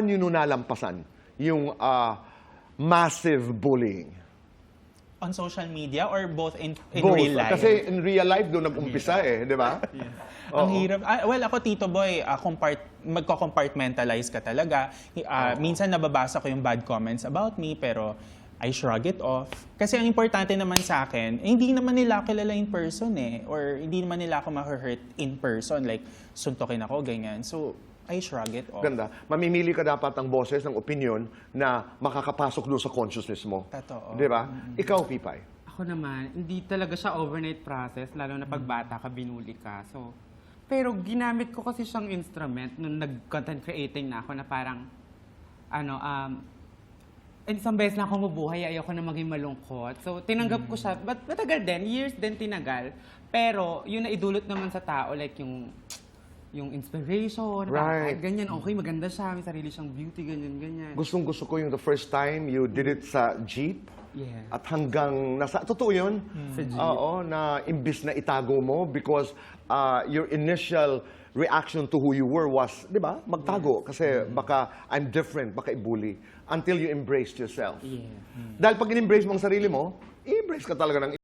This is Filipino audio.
Paano nyo nalampasan yung massive bullying? On social media or both in Both. real life? Kasi in real life, doon nag-umpisa di ba? Ang hirap. Well, ako, Tito Boy, magko-compartmentalize ka talaga. Minsan nababasa ko yung bad comments about me, pero I shrug it off. Kasi ang importante naman sa akin, hindi naman nila ako kilala in person or hindi naman nila ako ma-hurt in person. Like, suntokin ako, ganyan. So, I shrug it off. Ganda. Mamimili ka dapat ng boses, ng opinion na makakapasok doon sa consciousness mo. Totoo. Di ba? Ikaw, Pipay. Ako naman, hindi talaga siya overnight process, lalo na pag bata ka, binuli ka. So, pero ginamit ko kasi siyang instrument nung nag-content creating na ako na parang, isang beses na ako mabuhay, ayoko na maging malungkot. So, tinanggap ko siya. But matagal din, years din tinagal. Pero, yun na idulot naman sa tao, like yung inspiration, Right. kahit ganyan, okay, maganda siya, may sarili siyang beauty, ganyan. Gustong-gusto ko yung the first time you did it sa jeep. Yeah. At hanggang nasa, totoo yun? Sa jeep. Oo, na imbis na itago mo because your initial reaction to who you were was, di ba, magtago. Kasi baka I'm different, baka i-bully. Until you embraced yourself. Yeah. Dahil pag in-embrace mo ang sarili mo, i-embrace ka talaga ng